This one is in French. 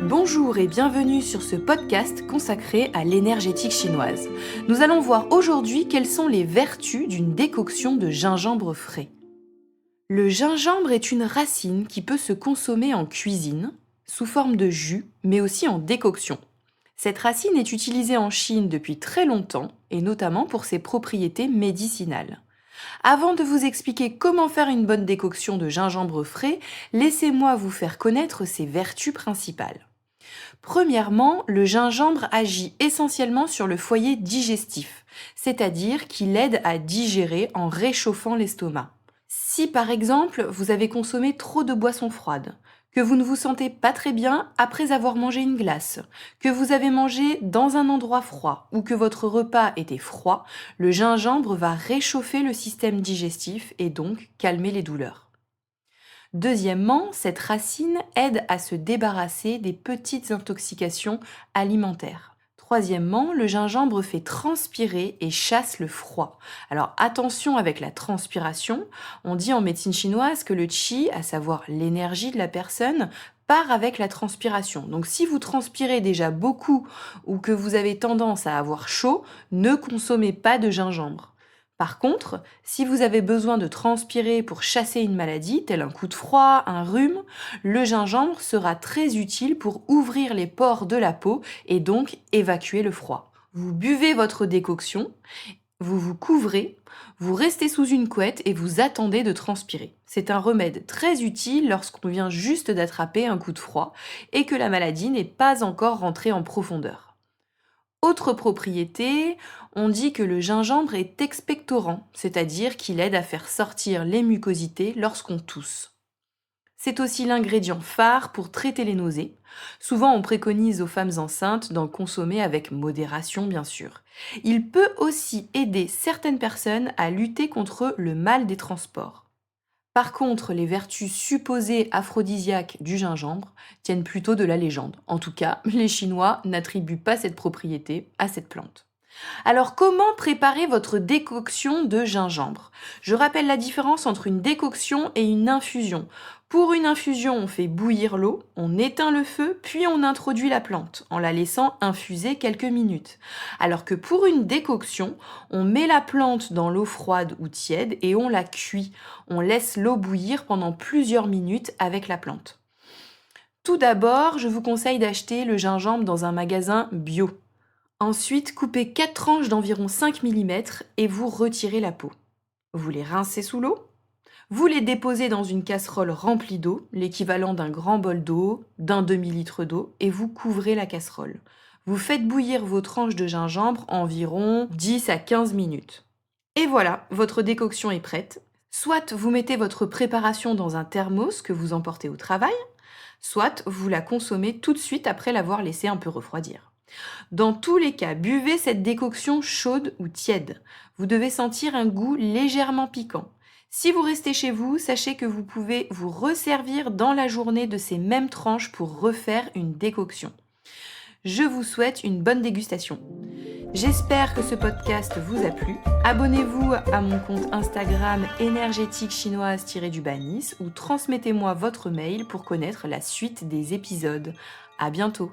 Bonjour et bienvenue sur ce podcast consacré à l'énergétique chinoise. Nous allons voir aujourd'hui quelles sont les vertus d'une décoction de gingembre frais. Le gingembre est une racine qui peut se consommer en cuisine, sous forme de jus, mais aussi en décoction. Cette racine est utilisée en Chine depuis très longtemps, et notamment pour ses propriétés médicinales. Avant de vous expliquer comment faire une bonne décoction de gingembre frais, laissez-moi vous faire connaître ses vertus principales. Premièrement, le gingembre agit essentiellement sur le foyer digestif, c'est-à-dire qu'il aide à digérer en réchauffant l'estomac. Si par exemple vous avez consommé trop de boissons froides, que vous ne vous sentez pas très bien après avoir mangé une glace, que vous avez mangé dans un endroit froid ou que votre repas était froid, le gingembre va réchauffer le système digestif et donc calmer les douleurs. Deuxièmement, cette racine aide à se débarrasser des petites intoxications alimentaires. Troisièmement, le gingembre fait transpirer et chasse le froid. Alors attention avec la transpiration, on dit en médecine chinoise que le qi, à savoir l'énergie de la personne, part avec la transpiration. Donc si vous transpirez déjà beaucoup ou que vous avez tendance à avoir chaud, ne consommez pas de gingembre. Par contre, si vous avez besoin de transpirer pour chasser une maladie, tel un coup de froid, un rhume, le gingembre sera très utile pour ouvrir les pores de la peau et donc évacuer le froid. Vous buvez votre décoction, vous vous couvrez, vous restez sous une couette et vous attendez de transpirer. C'est un remède très utile lorsqu'on vient juste d'attraper un coup de froid et que la maladie n'est pas encore rentrée en profondeur. Autre propriété, on dit que le gingembre est expectorant, c'est-à-dire qu'il aide à faire sortir les mucosités lorsqu'on tousse. C'est aussi l'ingrédient phare pour traiter les nausées. Souvent, on préconise aux femmes enceintes d'en consommer avec modération, bien sûr. Il peut aussi aider certaines personnes à lutter contre le mal des transports. Par contre, les vertus supposées aphrodisiaques du gingembre tiennent plutôt de la légende. En tout cas, les Chinois n'attribuent pas cette propriété à cette plante. Alors, comment préparer votre décoction de gingembre? Je rappelle la différence entre une décoction et une infusion. Pour une infusion, on fait bouillir l'eau, on éteint le feu, puis on introduit la plante en la laissant infuser quelques minutes. Alors que pour une décoction, on met la plante dans l'eau froide ou tiède et on la cuit. On laisse l'eau bouillir pendant plusieurs minutes avec la plante. Tout d'abord, je vous conseille d'acheter le gingembre dans un magasin bio. Ensuite, coupez 4 tranches d'environ 5 mm et vous retirez la peau. Vous les rincez sous l'eau. Vous les déposez dans une casserole remplie d'eau, l'équivalent d'un grand bol d'eau, d'un demi-litre d'eau, et vous couvrez la casserole. Vous faites bouillir vos tranches de gingembre environ 10 à 15 minutes. Et voilà, votre décoction est prête. Soit vous mettez votre préparation dans un thermos que vous emportez au travail, soit vous la consommez tout de suite après l'avoir laissé un peu refroidir. Dans tous les cas, buvez cette décoction chaude ou tiède. Vous devez sentir un goût légèrement piquant. Si vous restez chez vous, sachez que vous pouvez vous resservir dans la journée de ces mêmes tranches pour refaire une décoction. Je vous souhaite une bonne dégustation. J'espère que ce podcast vous a plu. Abonnez-vous à mon compte Instagram énergétique chinoise-Nice ou transmettez-moi votre mail pour connaître la suite des épisodes. À bientôt.